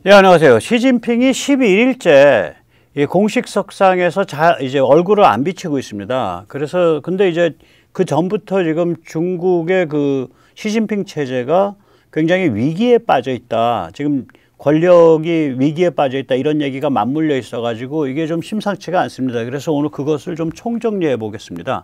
네, 안녕하세요. 시진핑이 11일째 공식 석상에서 이제 얼굴을 안 비치고 있습니다. 그래서 근데 이제 그 전부터 지금 중국의 그 시진핑 체제가 굉장히 위기에 빠져 있다. 지금 권력이 위기에 빠져 있다. 이런 얘기가 맞물려 있어 가지고 이게 좀 심상치가 않습니다. 그래서 오늘 그것을 좀 총정리해 보겠습니다.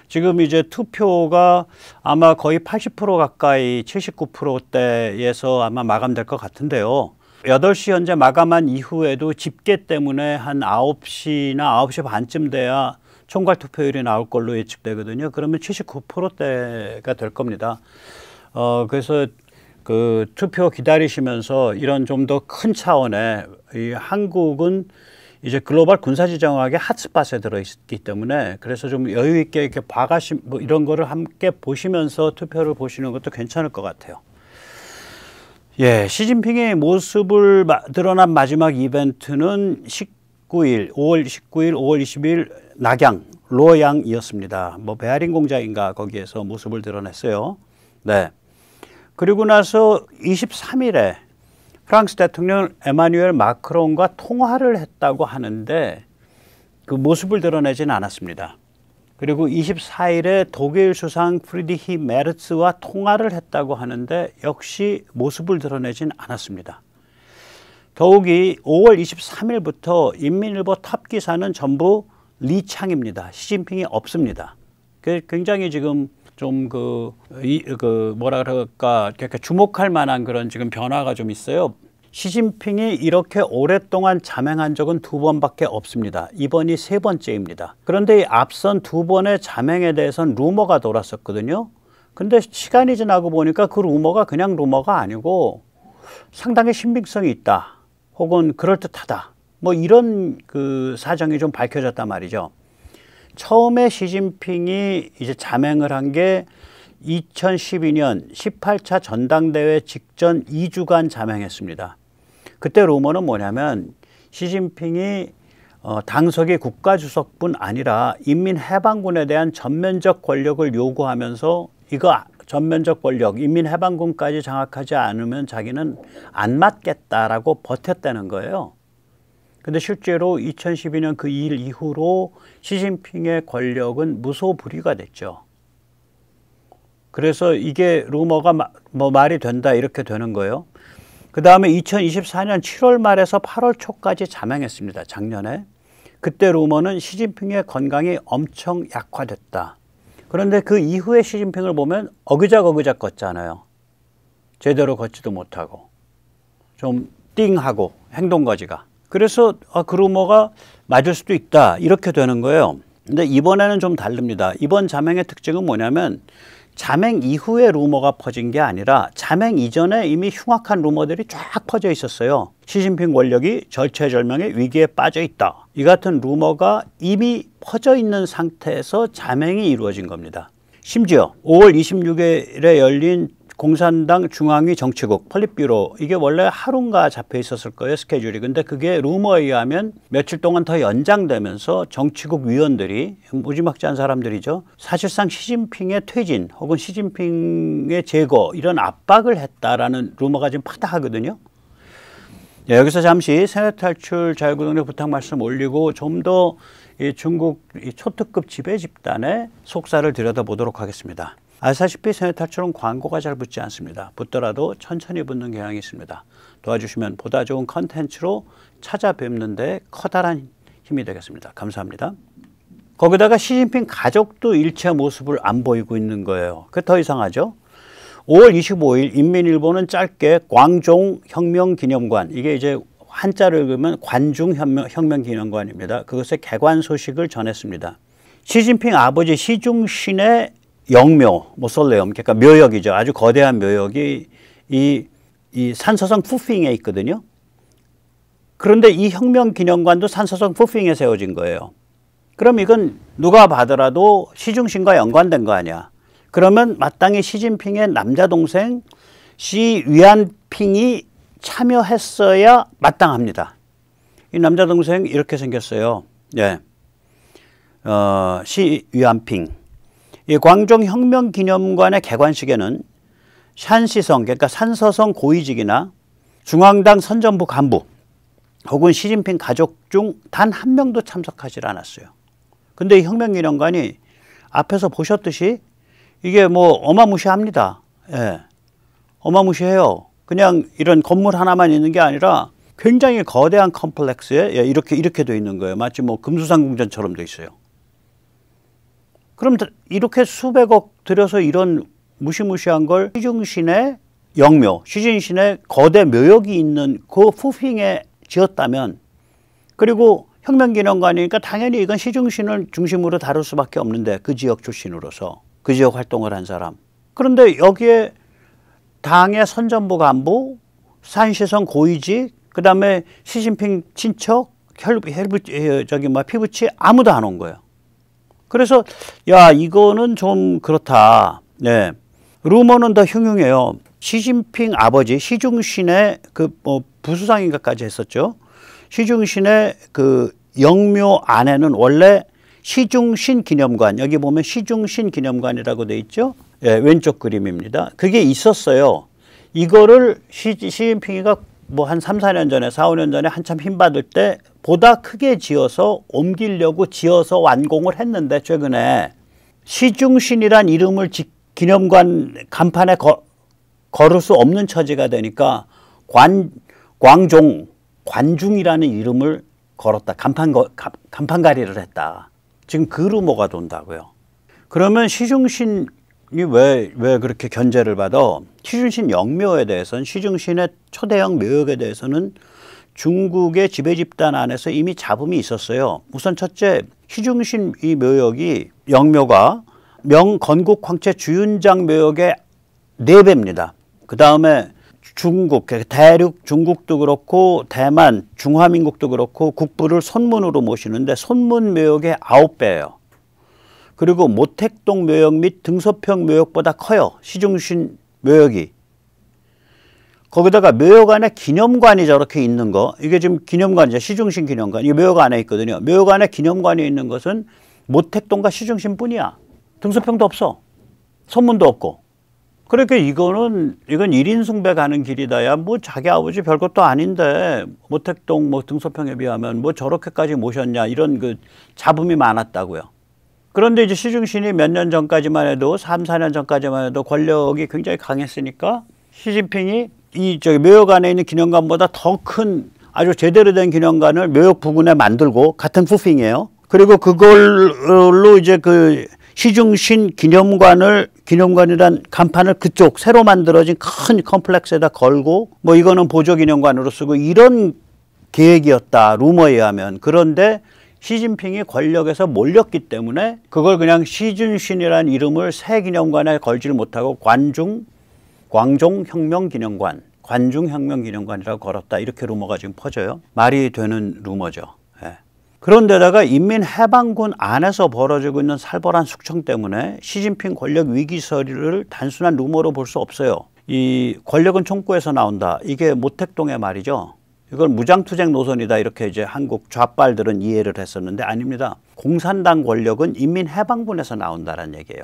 지금 이제 투표가 아마 거의 80% 가까이 79%대에서 아마 마감될 것 같은데요. 8시 현재 마감한 이후에도 집계 때문에 한 9시나 9시 반쯤 돼야 총괄 투표율이 나올 걸로 예측되거든요. 그러면 79%대가 될 겁니다. 그래서 그 투표 기다리시면서 이런 좀 더 큰 차원의 이 한국은 이제 글로벌 군사지정학의 핫스팟에 들어있기 때문에 그래서 좀 여유 있게 이렇게 뭐 이런 거를 함께 보시면서 투표를 보시는 것도 괜찮을 것 같아요. 예, 시진핑의 모습을 드러난 마지막 이벤트는 5월 19일, 5월 20일 낙양, 로양이었습니다. 뭐 베아링 공장인가 거기에서 모습을 드러냈어요. 네. 그리고 나서 23일에 프랑스 대통령 에마뉘엘 마크롱과 통화를 했다고 하는데 그 모습을 드러내지는 않았습니다. 그리고 24일에 독일 수상 프리드리히 메르츠와 통화를 했다고 하는데 역시 모습을 드러내진 않았습니다. 더욱이 5월 23일부터 인민일보 탑 기사는 전부 리창입니다. 시진핑이 없습니다. 굉장히 지금 좀 뭐라 그럴까 주목할 만한 그런 지금 변화가 좀 있어요. 시진핑이 이렇게 오랫동안 자맹한 적은 2번밖에 없습니다. 이번이 3번째입니다. 그런데 앞선 2번의 자맹에 대해서는 루머가 돌았었거든요. 근데 시간이 지나고 보니까 그 루머가 그냥 루머가 아니고 상당히 신빙성이 있다. 혹은 그럴듯하다. 뭐 이런 그 사정이 좀 밝혀졌단 말이죠. 처음에 시진핑이 이제 자맹을 한 게 2012년 18차 전당대회 직전 2주간 자맹했습니다. 그때 루머는 뭐냐면 시진핑이 당석이 국가주석뿐 아니라 인민해방군에 대한 전면적 권력을 요구하면서 이거 전면적 권력, 인민해방군까지 장악하지 않으면 자기는 안 맡겠다라고 버텼다는 거예요. 근데 실제로 2012년 그 일 이후로 시진핑의 권력은 무소불위가 됐죠. 그래서 이게 루머가 뭐 말이 된다 이렇게 되는 거예요. 그 다음에 2024년 7월 말에서 8월 초까지 자맹했습니다. 작년에. 그때 루머는 시진핑의 건강이 엄청 약화됐다. 그런데 그 이후에 시진핑을 보면 어그작 걷잖아요. 제대로 걷지도 못하고 좀 띵하고 행동거지가. 그래서 그 루머가 맞을 수도 있다 이렇게 되는 거예요. 근데 이번에는 좀 다릅니다. 이번 자맹의 특징은 뭐냐면 자맹 이후에 루머가 퍼진 게 아니라 자맹 이전에 이미 흉악한 루머들이 쫙 퍼져 있었어요. 시진핑 권력이 절체절명의 위기에 빠져 있다. 이 같은 루머가 이미 퍼져 있는 상태에서 자맹이 이루어진 겁니다. 심지어 5월 26일에 열린 공산당 중앙위 정치국 폴리트뷰로 이게 원래 하루인가 잡혀 있었을 거예요, 스케줄이. 근데 그게 루머에 의하면 며칠 동안 더 연장되면서 정치국 위원들이 무지막지한 사람들이죠. 사실상 시진핑의 퇴진 혹은 시진핑의 제거 이런 압박을 했다라는 루머가 지금 파다하거든요. 네, 여기서 잠시 세뇌 탈출 자유구동력 부탁 말씀 올리고 좀 더 중국 초특급 지배 집단의 속사를 들여다보도록 하겠습니다. 아시다시피 세뇌 탈출은 광고가 잘 붙지 않습니다. 붙더라도 천천히 붙는 경향이 있습니다. 도와주시면 보다 좋은 컨텐츠로 찾아뵙는 데 커다란 힘이 되겠습니다. 감사합니다. 거기다가 시진핑 가족도 일체 모습을 안 보이고 있는 거예요. 그게 더 이상하죠. 5월 25일 인민일보는 짧게 광종혁명기념관, 이게 이제 한자를 읽으면 관중혁명기념관입니다. 그것의 개관 소식을 전했습니다. 시진핑 아버지 시중신의 영묘, 모솔레움, 그러니까 묘역이죠. 아주 거대한 묘역이 이 산서성 푸핑에 있거든요. 그런데 이 혁명기념관도 산서성 푸핑에 세워진 거예요. 그럼 이건 누가 봐더라도 시중신과 연관된 거 아니야. 그러면 마땅히 시진핑의 남자동생 시 위안핑이 참여했어야 마땅합니다. 이 남자동생 이렇게 생겼어요. 예. 시 위안핑. 이 광종혁명기념관의 개관식에는 샨시성, 그러니까 산서성 고위직이나 중앙당 선전부 간부 혹은 시진핑 가족 중 단 한 명도 참석하지 않았어요. 근데 이 혁명기념관이 앞에서 보셨듯이 이게 뭐 어마무시합니다. 예. 어마무시해요. 그냥 이런 건물 하나만 있는 게 아니라 굉장히 거대한 컴플렉스에 이렇게 돼 있는 거예요. 마치 뭐 금수산궁전처럼 돼 있어요. 그럼 이렇게 수백억 들여서 이런 무시무시한 걸 시중신의 영묘, 시중신의 거대 묘역이 있는 그 푸핑에 지었다면, 그리고 혁명기념관이니까 당연히 이건 시중신을 중심으로 다룰 수밖에 없는데, 그 지역 출신으로서 그 지역 활동을 한 사람. 그런데 여기에 당의 선전부 간부, 산시성 고위직, 그 다음에 시진핑 친척, 피부치 아무도 안 온 거예요. 그래서 야, 이거는 좀 그렇다. 네. 루머는 더 흉흉해요. 시진핑 아버지 시중신의 그 부수상인가까지 했었죠. 시중신의 그 영묘 안에는 원래 시중신 기념관, 여기 보면 시중신 기념관이라고 돼 있죠. 예, 왼쪽 그림입니다. 그게 있었어요. 이거를 시진핑이가 뭐 한 3, 4년 전에, 4, 5년 전에 한참 힘받을 때 보다 크게 지어서 옮기려고 지어서 완공을 했는데, 최근에 시중신이란 이름을 기념관 간판에 걸을 수 없는 처지가 되니까 관중이라는 이름을 걸었다. 간판가리를 했다. 지금 그 루머가 돈다고요. 그러면 시중신이 왜 그렇게 견제를 받아? 시중신 영묘에 대해서는, 시중신의 초대형 묘역에 대해서는 중국의 지배 집단 안에서 이미 잡음이 있었어요. 우선 첫째, 시중신 이 묘역이, 영묘가 명건국 황제 주윤장 묘역의 4배입니다. 그 다음에 중국, 대륙 중국도 그렇고 대만, 중화민국도 그렇고 국부를 손문으로 모시는데 손문 묘역의 9배예요. 그리고 모택동 묘역 및 등소평 묘역보다 커요. 시중신 묘역이. 거기다가 묘역 안에 기념관이 저렇게 있는 거, 이게 지금 기념관이죠. 시중신 기념관. 이 묘역 안에 있거든요. 묘역 안에 기념관이 있는 것은 모택동과 시중신 뿐이야. 등소평도 없어. 손문도 없고. 그러니까 이건 1인 숭배 가는 길이다야. 뭐 자기 아버지 별것도 아닌데 모택동 뭐 등소평에 비하면 뭐 저렇게까지 모셨냐, 이런 그 잡음이 많았다고요. 그런데 이제 시중신이 몇 년 전까지만 해도, 3, 4년 전까지만 해도 권력이 굉장히 강했으니까 시진핑이 묘역 안에 있는 기념관보다 더 큰 아주 제대로 된 기념관을 묘역 부근에 만들고, 같은 푸핑이에요. 그리고 그걸로 이제 그 시중신 기념관이란 간판을 그쪽 새로 만들어진 큰 컴플렉스에다 걸고, 뭐 이거는 보조기념관으로 쓰고, 이런 계획이었다, 루머에 의하면. 그런데 시진핑이 권력에서 몰렸기 때문에 그걸 그냥 시중신이라는 이름을 새 기념관에 걸지를 못하고 광종혁명기념관, 관중혁명기념관이라고 걸었다, 이렇게 루머가 지금 퍼져요. 말이 되는 루머죠. 예. 그런데다가 인민해방군 안에서 벌어지고 있는 살벌한 숙청 때문에 시진핑 권력 위기설을 단순한 루머로 볼 수 없어요. 이 권력은 총구에서 나온다, 이게 모택동의 말이죠. 이걸 무장투쟁 노선이다, 이렇게 이제 한국 좌빨들은 이해를 했었는데 아닙니다. 공산당 권력은 인민해방군에서 나온다는 얘기예요.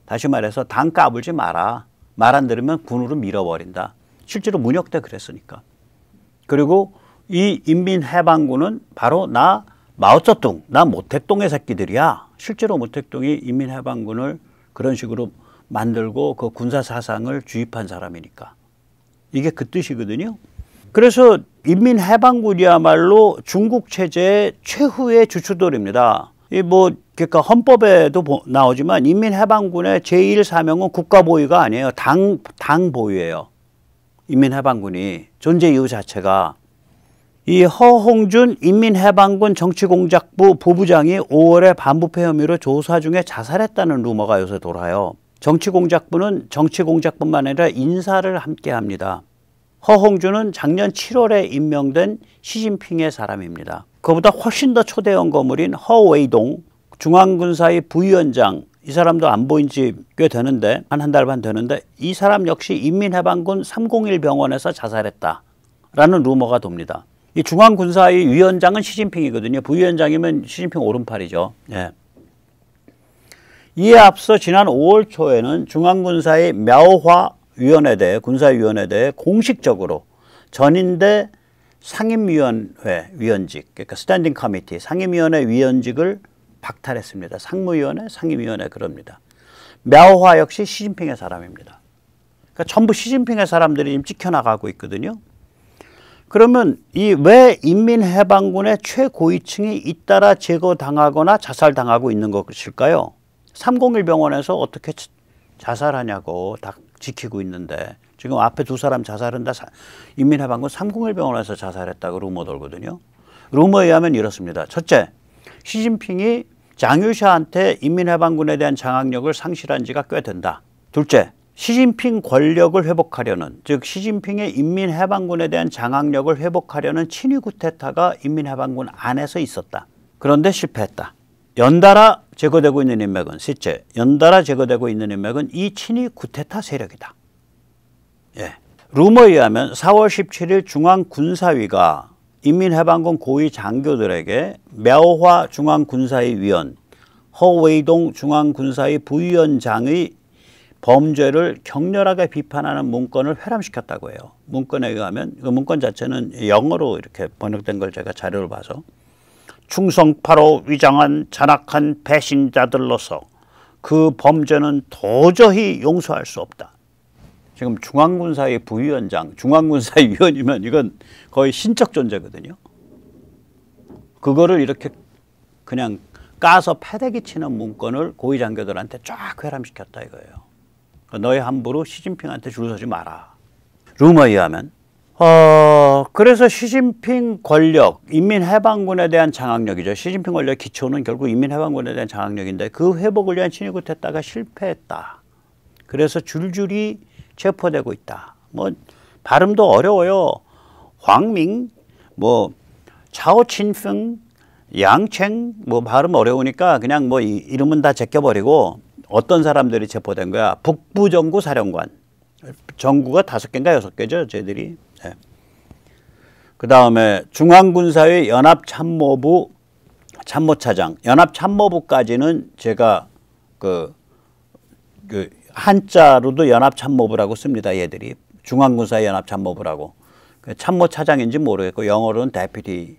다시 말해서 당 까불지 마라. 말 안 들으면 군으로 밀어버린다. 실제로 문혁 때 그랬으니까. 그리고 이 인민해방군은 바로 나 마오쩌둥, 나 모택동의 새끼들이야. 실제로 모택동이 인민해방군을 그런 식으로 만들고 그 군사사상을 주입한 사람이니까. 이게 그 뜻이거든요. 그래서 인민해방군이야말로 중국 체제의 최후의 주춧돌입니다. 그러니까 헌법에도 나오지만 인민해방군의 제1 사명은 국가 보위가 아니에요. 당 보위예요. 인민해방군이 존재 이유 자체가. 이 허홍준 인민해방군 정치공작부 부부장이 5월에 반부패 혐의로 조사 중에 자살했다는 루머가 요새 돌아요. 정치공작부는 정치공작뿐만 아니라 인사를 함께 합니다. 허홍준은 작년 7월에 임명된 시진핑의 사람입니다. 그보다 훨씬 더 초대형 거물인 허웨이동 중앙군사위 부위원장, 이 사람도 안 보인 지 꽤 되는데, 한 달 반 되는데, 이 사람 역시 인민해방군 301 병원에서 자살했다라는 루머가 돕니다. 이 중앙군사위 위원장은 시진핑이거든요. 부위원장이면 시진핑 오른팔이죠. 예. 이에 앞서 지난 5월 초에는 중앙군사위 мя오화 위원회대, 군사위원회대에 공식적으로 전인대 상임위원회 위원직, 그러니까 스탠딩 커미티, 상임위원회 위원직을 박탈했습니다. 상무위원회, 상임위원회 그럽니다. мя오화 역시 시진핑의 사람입니다. 그러니까 전부 시진핑의 사람들이 지금 찍혀나가고 있거든요. 그러면 이 왜 인민해방군의 최고위층이 잇따라 제거당하거나 자살당하고 있는 것일까요? 301 병원에서 어떻게 자살하냐고 다 지키고 있는데 지금 앞에 두 사람 자살은 다 인민해방군 301 병원에서 자살했다고 루머 돌거든요. 루머에 의하면 이렇습니다. 첫째, 시진핑이 장유샤한테 인민해방군에 대한 장악력을 상실한 지가 꽤 된다. 둘째, 시진핑 권력을 회복하려는, 즉 시진핑의 인민해방군에 대한 장악력을 회복하려는 친위 쿠데타가 인민해방군 안에서 있었다. 그런데 실패했다. 연달아 제거되고 있는 인맥은, 셋째, 연달아 제거되고 있는 인맥은 이 친위 쿠데타 세력이다. 예. 루머에 의하면 4월 17일 중앙군사위가 인민해방군 고위 장교들에게 мя오화 중앙군사위 위원, 허웨이동 중앙군사위 부위원장의 범죄를 격렬하게 비판하는 문건을 회람시켰다고 해요. 문건에 의하면, 그 문건 자체는 영어로 이렇게 번역된 걸 제가 자료를 봐서, 충성파로 위장한 잔악한 배신자들로서 그 범죄는 도저히 용서할 수 없다. 지금 중앙군사위 부위원장, 중앙군사위 위원이면 이건 거의 신적 존재거든요. 그거를 이렇게 그냥 까서 패대기 치는 문건을 고위 장교들한테 쫙 회람시켰다 이거예요. 너희 함부로 시진핑한테 줄 서지 마라. 루머에 의하면 그래서 시진핑 권력, 인민해방군에 대한 장악력이죠. 시진핑 권력의 기초는 결국 인민해방군에 대한 장악력인데 그 회복을 위한 친위 쿠데타가 실패했다. 그래서 줄줄이 체포되고 있다. 뭐 발음도 어려워요. 황밍, 뭐 차오친핑, 양챙, 뭐 발음 어려우니까 그냥 뭐 이름은 다 제껴버리고 어떤 사람들이 체포된 거야? 북부정구 사령관. 정구가 5개인가 6개죠, 쟤들이. 네. 그 다음에 중앙군사위 연합참모부 참모차장. 연합참모부까지는 제가 그 한자로도 연합참모부라고 씁니다, 얘들이. 중앙군사위 연합참모부라고. 참모차장인지 모르겠고 영어로는 데피티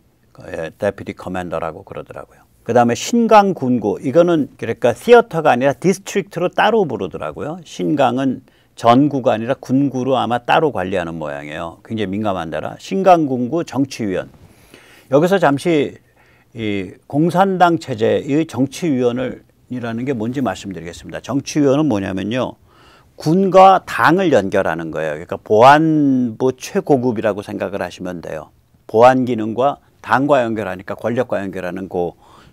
커맨더라고 그러더라고요. 그 다음에 신강군구, 이거는 그러니까 시어터가 아니라 디스트릭트로 따로 부르더라고요. 신강은 전구가 아니라 군구로 아마 따로 관리하는 모양이에요. 굉장히 민감한 데라. 신강군구 정치위원. 여기서 잠시 이 공산당 체제의 정치위원이라는 게 뭔지 말씀드리겠습니다. 정치위원은 뭐냐면요, 군과 당을 연결하는 거예요. 그러니까 보안부 최고급이라고 생각을 하시면 돼요. 보안 기능과 당과 연결하니까 권력과 연결하는 그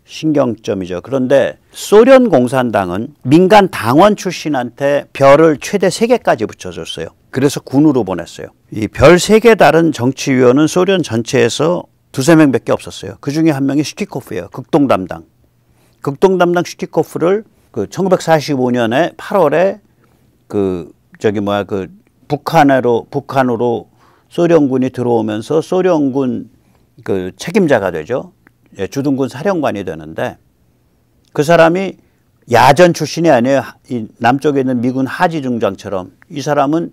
신경점이죠. 그런데 소련 공산당은 민간 당원 출신한테 별을 최대 3개까지 붙여줬어요. 그래서 군으로 보냈어요. 이 별 3개 다른 정치위원은 소련 전체에서 2~3명밖에 없었어요. 그 중에 한 명이 슈티코프예요. 극동 담당. 극동 담당 슈티코프를 그 1945년에 8월에 북한으로 소련군이 들어오면서 소련군 그 책임자가 되죠. 예, 주둔군 사령관이 되는데 그 사람이 야전 출신이 아니에요. 이 남쪽에 있는 미군 하지 중장처럼 이 사람은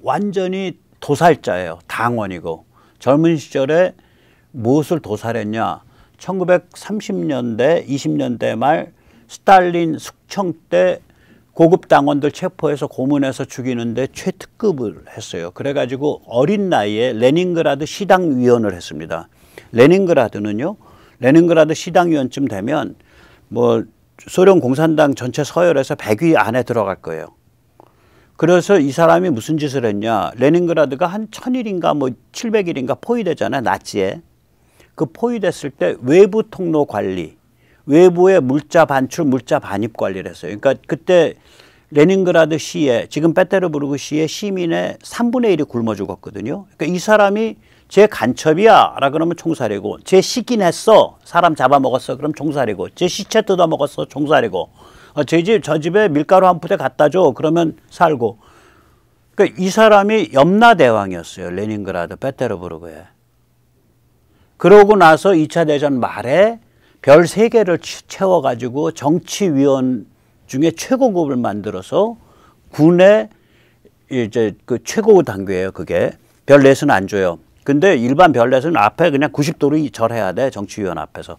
완전히 도살자예요. 당원이고 젊은 시절에 무엇을 도살했냐. 1930년대 20년대 말 스탈린 숙청 때 고급 당원들 체포해서 고문해서 죽이는데 최특급을 했어요. 그래가지고 어린 나이에 레닌그라드 시당위원을 했습니다. 레닌그라드는요, 레닌그라드 시당위원쯤 되면 뭐 소련 공산당 전체 서열에서 100위 안에 들어갈 거예요. 그래서 이 사람이 무슨 짓을 했냐. 레닌그라드가 한 1000일인가 뭐 700일인가 포위되잖아요, 나치에. 그 포위됐을 때 외부 통로 관리, 외부의 물자 반출, 물자 반입 관리를 했어요. 그러니까 그때 레닌그라드 시에, 지금 페테르부르크 시의 시민의 3분의 1이 굶어 죽었거든요. 그러니까 이 사람이 제 간첩이야 라 그러면 총살이고, 제 시킨 했어, 사람 잡아먹었어, 그럼 총살이고, 제 시체 뜯어먹었어, 총살이고, 제 집, 저 집에 밀가루 한 푸대 갖다 줘, 그러면 살고. 그러니까 이 사람이 염라대왕이었어요. 레닌그라드 페테르부르크에. 그러고 나서 2차 대전 말에 별 3개를 채워가지고 정치위원 중에 최고급을 만들어서 군의 이제 그 최고 단계예요, 그게. 별 넷은 안 줘요. 근데 일반 별 넷은 앞에 그냥 90도로 절해야 돼. 정치위원 앞에서.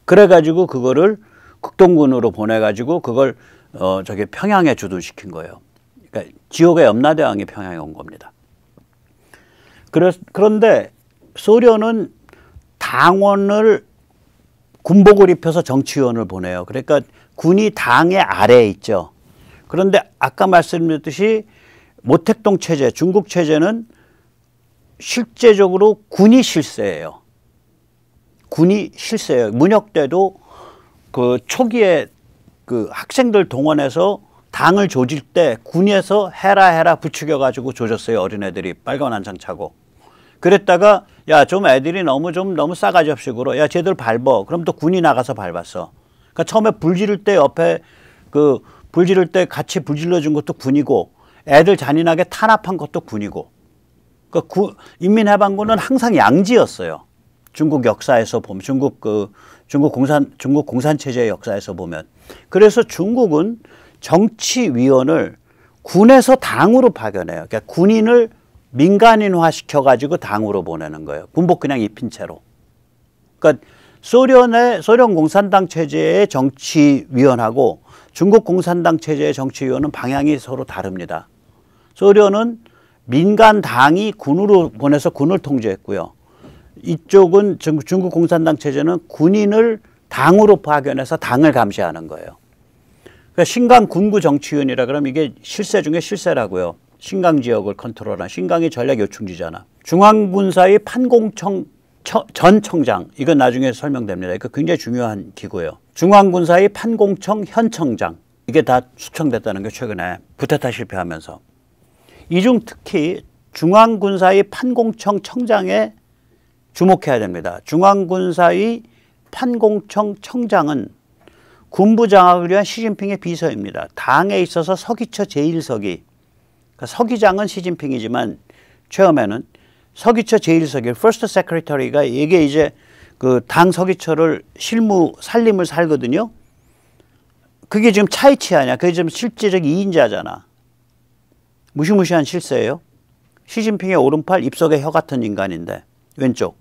그래가지고 그거를 극동군으로 보내가지고 그걸 저기 평양에 주둔시킨 거예요. 그러니까 지옥의 염라대왕이 평양에 온 겁니다. 그런데 소련은 당원을 군복을 입혀서 정치위원을 보내요. 그러니까 군이 당의 아래에 있죠. 그런데 아까 말씀드렸듯이 모택동 체제, 중국 체제는 실제적으로 군이 실세예요. 군이 실세예요. 문혁 때도 그 초기에 그 학생들 동원해서 당을 조질 때 군에서 해라 부추겨 가지고 조졌어요. 어린애들이 빨간 한장 차고. 그랬다가 야, 좀 애들이 너무 싸가지 없이구로. 야, 쟤들 밟어. 그럼 또 군이 나가서 밟았어. 그러니까 처음에 불 지를 때 옆에 불 지를 때 같이 불 질러 준 것도 군이고 애들 잔인하게 탄압한 것도 군이고. 그러니까 인민해방군은 항상 양지였어요. 중국 역사에서 보면 중국 공산 체제의 역사에서 보면. 그래서 중국은 정치위원을 군에서 당으로 파견해요. 그러니까 군인을 민간인화 시켜가지고 당으로 보내는 거예요. 군복 그냥 입힌 채로. 그러니까 소련 공산당 체제의 정치위원하고 중국 공산당 체제의 정치위원은 방향이 서로 다릅니다. 소련은 민간 당이 군으로 보내서 군을 통제했고요. 이쪽은 중국 공산당 체제는 군인을 당으로 파견해서 당을 감시하는 거예요. 그러니까 신강 군부 정치위원이라 그러면 이게 실세 중에 실세라고요. 신강 지역을 컨트롤한, 신강이 전략 요충지잖아. 중앙군사의 판공청 전 청장, 이건 나중에 설명됩니다. 이거 굉장히 중요한 기구예요. 중앙군사의 판공청 현 청장, 이게 다 숙청됐다는 게 최근에 쿠데타 실패하면서. 이 중 특히 중앙군사의 판공청 청장에 주목해야 됩니다. 중앙군사의 판공청 청장은 군부 장악을 위한 시진핑의 비서입니다. 당에 있어서 서기처 제1서기, 그러니까 서기장은 시진핑이지만 처음에는 서기처 제1서기, First Secretary가 이게 이제 그 당 서기처를 실무 살림을 살거든요. 그게 지금 차이치 아니야. 그게 지금 실제적 2인자잖아. 무시무시한 실세예요. 시진핑의 오른팔, 입속의 혀 같은 인간인데 왼쪽.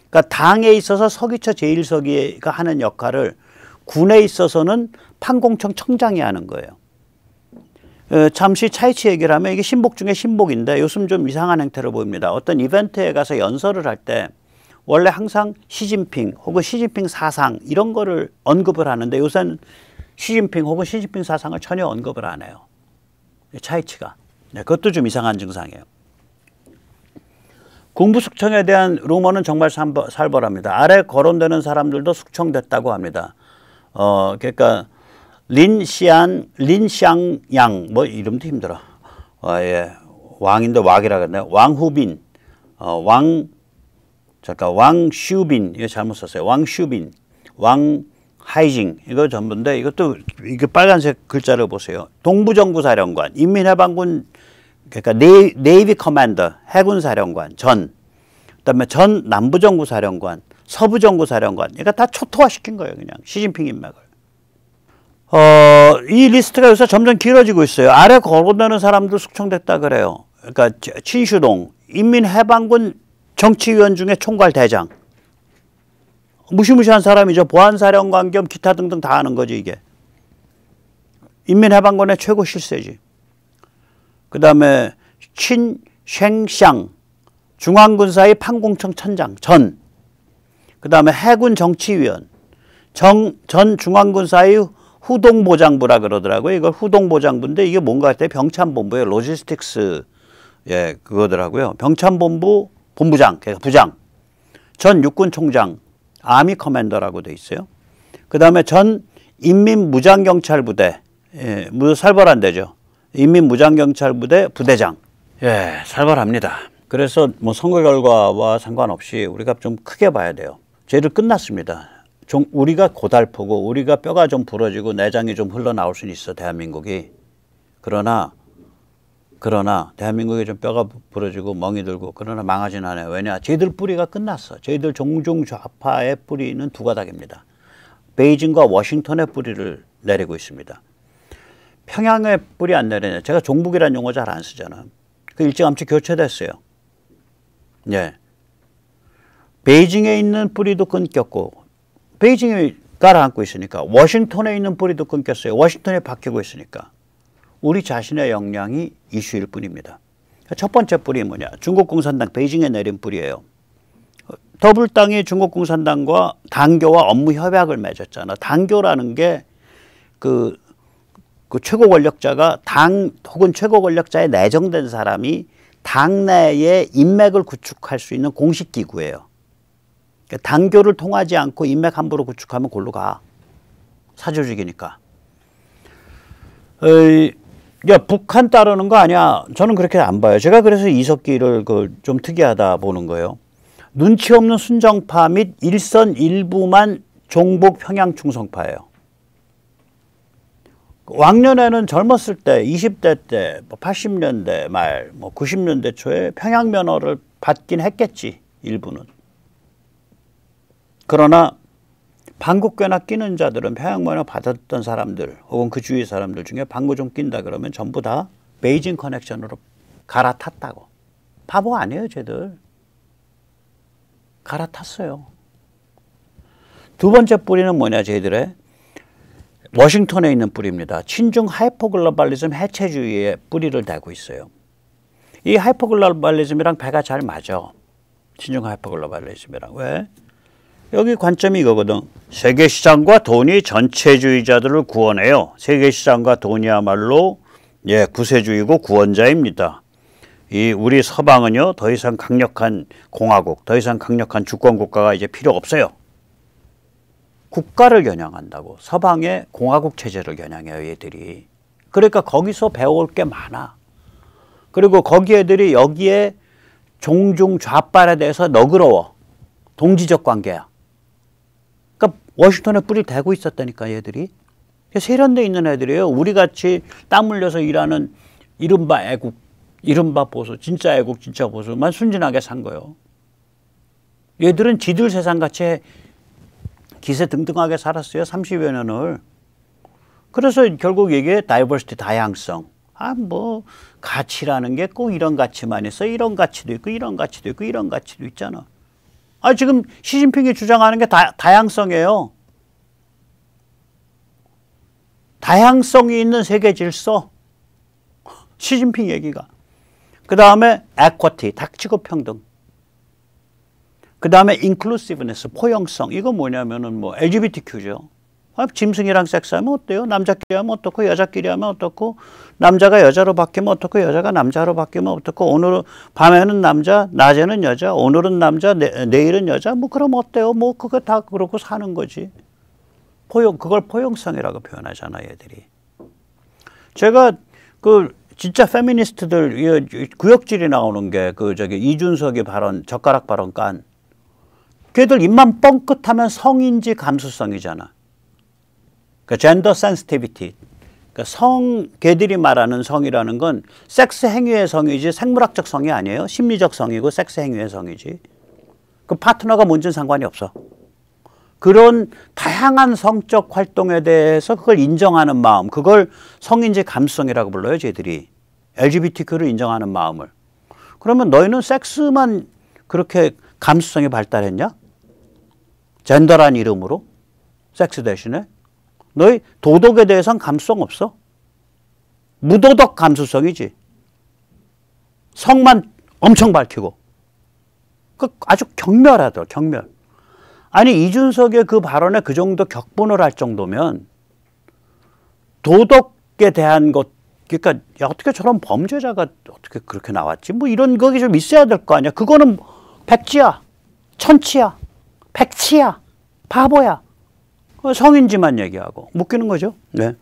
그러니까 당에 있어서 서기처 제1서기가 하는 역할을 군에 있어서는 판공청 청장이 하는 거예요. 잠시 차이치 얘기를 하면 이게 신복 중에 신복인데 요즘 좀 이상한 행태를 보입니다. 어떤 이벤트에 가서 연설을 할 때 원래 항상 시진핑 혹은 시진핑 사상 이런 거를 언급을 하는데 요새는 시진핑 혹은 시진핑 사상을 전혀 언급을 안 해요. 차이치가. 네, 그것도 좀 이상한 증상이에요. 군부 숙청에 대한 루머는 정말 살벌합니다. 아래 거론되는 사람들도 숙청됐다고 합니다. 그러니까 린샹양, 뭐 이름도 힘들어. 예, 왕인데 왁이라 그랬네. 왕후빈, 왕슈빈, 이거 잘못 썼어요. 왕슈빈, 왕하이징, 이거 전부인데 이것도 이게 빨간색 글자를 보세요. 동부정부사령관, 인민해방군, 그러니까 네이비 커맨더, 해군사령관, 그다음에 전 남부정부사령관, 서부정부사령관, 그러니까 다 초토화시킨 거예요, 그냥 시진핑 인맥을. 이 리스트가 요새 점점 길어지고 있어요. 아래 거론되는 사람들 숙청됐다 그래요. 그러니까 친슈동, 인민해방군 정치위원 중에 총괄대장. 무시무시한 사람이죠. 보안사령관 겸 기타 등등 다 하는 거지, 이게. 인민해방군의 최고 실세지. 그 다음에 친쉥샹, 중앙군사의 판공청 천장, 그 다음에 해군 정치위원, 전 중앙군사의 후동보장부라 그러더라고요. 이걸 후동보장부인데 이게 뭔가 할 때 병참본부예요. 로지스틱스, 예, 그거더라고요. 병참본부 본부장, 그러니까 부장, 전 육군총장, 아미 커맨더라고 돼 있어요. 그 다음에 전 인민무장경찰부대, 예, 살벌한 데죠. 인민무장경찰부대 부대장. 예, 살벌합니다. 그래서 뭐 선거 결과와 상관없이 우리가 좀 크게 봐야 돼요. 저희들 끝났습니다. 우리가 고달프고 우리가 뼈가 좀 부러지고 내장이 좀 흘러나올 수는 있어, 대한민국이. 그러나 대한민국이 좀 뼈가 부러지고 멍이 들고 그러나 망하진 않아요. 왜냐? 저희들 뿌리가 끝났어. 저희들 종종 좌파의 뿌리는 두 가닥입니다. 베이징과 워싱턴의 뿌리를 내리고 있습니다. 평양의 뿌리 안 내리냐. 제가 종북이라는 용어 잘 안 쓰잖아. 그 일찌감치 교체됐어요. 예. 베이징에 있는 뿌리도 끊겼고, 베이징이 깔아앉고 있으니까, 워싱턴에 있는 뿌리도 끊겼어요. 워싱턴에 박히고 있으니까. 우리 자신의 역량이 이슈일 뿐입니다. 첫 번째 뿌리 뭐냐? 중국 공산당 베이징에 내린 뿌리예요. 더불당이 중국 공산당과 당교와 업무 협약을 맺었잖아. 당교라는 게 그 최고 권력자가 당 혹은 최고 권력자에 내정된 사람이 당내에 인맥을 구축할 수 있는 공식 기구예요. 그러니까 당교를 통하지 않고 인맥 함부로 구축하면 골로 가. 사조직이니까. 야, 북한 따르는 거 아니야? 저는 그렇게 안 봐요. 제가 그래서 이석기를 좀 특이하다 보는 거예요. 눈치 없는 순정파 및 일선 일부만 종북 평양 충성파예요. 왕년에는 젊었을 때, 20대 때, 80년대 말, 90년대 초에 평양 면허를 받긴 했겠지, 일부는. 그러나 방구깨나 끼는 자들은 평양 면허 받았던 사람들 혹은 그 주위 사람들 중에 방구 좀 낀다 그러면 전부 다 베이징 커넥션으로 갈아탔다고. 바보 아니에요, 쟤들. 갈아탔어요. 두 번째 뿌리는 뭐냐, 쟤들의? 워싱턴에 있는 뿌리입니다. 친중 하이퍼글로벌리즘 해체주의의 뿌리를 대고 있어요. 이 하이퍼글로벌리즘이랑 배가 잘 맞아. 친중 하이퍼글로벌리즘이랑. 왜? 여기 관점이 이거거든. 세계시장과 돈이 전체주의자들을 구원해요. 세계시장과 돈이야말로 구세주의고 구원자입니다. 우리 서방은요, 더 이상 강력한 공화국, 더 이상 강력한 주권국가가 이제 필요 없어요. 국가를 겨냥한다고. 서방의 공화국 체제를 겨냥해요, 얘들이. 그러니까 거기서 배울 게 많아. 그리고 거기 애들이 여기에 종중 좌빨에 대해서 너그러워. 동지적 관계야. 그러니까 워싱턴에 뿌리 대고 있었다니까, 얘들이. 세련돼 있는 애들이에요. 우리같이 땀 흘려서 일하는 이른바 애국, 이른바 보수, 진짜 애국, 진짜 보수만 순진하게 산 거예요. 얘들은 지들 세상같이 기세등등하게 살았어요. 30여 년을. 그래서 결국 이게 다이버시티, 다양성. 가치라는 게 꼭 이런 가치만 있어. 이런 가치도 있고, 이런 가치도 있고, 이런 가치도 있잖아. 지금 시진핑이 주장하는 게 다양성이에요. 다양성이 있는 세계 질서. 시진핑 얘기가. 그 다음에 equity, 닥치고 평등. 그 다음에 inclusiveness, 포용성. 이거 뭐냐면은 LGBTQ죠. 짐승이랑 섹스하면 어때요? 남자끼리 하면 어떻고, 여자끼리 하면 어떻고, 남자가 여자로 바뀌면 어떻고, 여자가 남자로 바뀌면 어떻고, 오늘 밤에는 남자, 낮에는 여자, 오늘은 남자, 내일은 여자, 그럼 어때요? 그거 다 그러고 사는 거지. 그걸 포용성이라고 표현하잖아, 얘들이. 제가 진짜 페미니스트들 구역질이 나오는 게 이준석이 발언, 젓가락 발언 깐. 걔들 입만 뻥끗하면 성인지 감수성이잖아. 그러니까 젠더 센시티비티. 그러니까 걔들이 말하는 성이라는 건 섹스 행위의 성이지 생물학적 성이 아니에요. 심리적 성이고 섹스 행위의 성이지. 그 파트너가 뭔지는 상관이 없어. 그런 다양한 성적 활동에 대해서 그걸 인정하는 마음, 그걸 성인지 감수성이라고 불러요, 쟤들이. LGBTQ를 인정하는 마음을. 그러면 너희는 섹스만 그렇게 감수성이 발달했냐? 젠더란 이름으로? 섹스 대신에? 너희 도덕에 대해서는 감수성 없어? 무도덕 감수성이지. 성만 엄청 밝히고. 아주 경멸하더라, 경멸. 아니, 이준석의 그 발언에 그 정도 격분을 할 정도면 도덕에 대한 것, 그러니까 어떻게 저런 범죄자가 어떻게 그렇게 나왔지? 이런 거기 좀 있어야 될 거 아니야. 그거는 백지야, 천치야, 백치야, 바보야. 성인지만 얘기하고 묶이는 거죠. 네.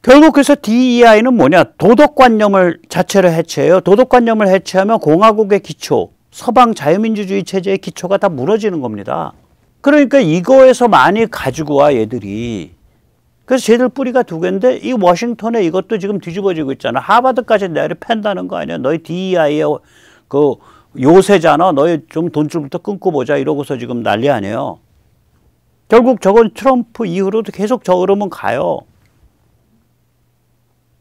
결국 그래서 DEI는 뭐냐? 도덕관념을 자체를 해체해요. 도덕관념을 해체하면 공화국의 기초, 서방 자유민주주의 체제의 기초가 다 무너지는 겁니다. 그러니까 이거에서 많이 가지고 와, 얘들이. 그래서 쟤들 뿌리가 두 개인데 이 워싱턴에 이것도 지금 뒤집어지고 있잖아. 하버드까지 내려팬다는 거 아니야. 너희 DEI의 요새잖아. 너희 좀 돈줄부터 끊고 보자 이러고서 지금 난리 아니에요. 결국 저건 트럼프 이후로도 계속 저 흐름은 가요.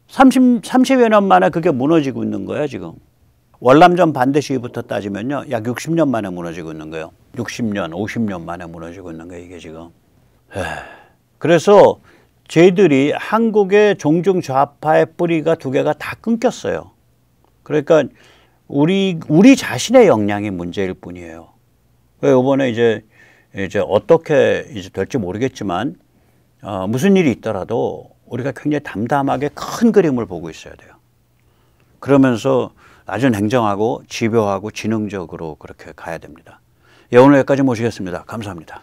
30여 년 만에 그게 무너지고 있는 거야, 지금. 월남전 반대 시위부터 따지면요, 약 60년 만에 무너지고 있는 거예요. 60년, 50년 만에 무너지고 있는 거예요, 이게 지금. 그래서 쟤들이 한국의 종중 좌파의 뿌리가 두 개가 다 끊겼어요. 그러니까 우리 자신의 역량이 문제일 뿐이에요. 이번에 이제 어떻게 이제 될지 모르겠지만 무슨 일이 있더라도 우리가 굉장히 담담하게 큰 그림을 보고 있어야 돼요. 그러면서 아주 냉정하고 집요하고 지능적으로 그렇게 가야 됩니다. 예, 오늘 여기까지 모시겠습니다. 감사합니다.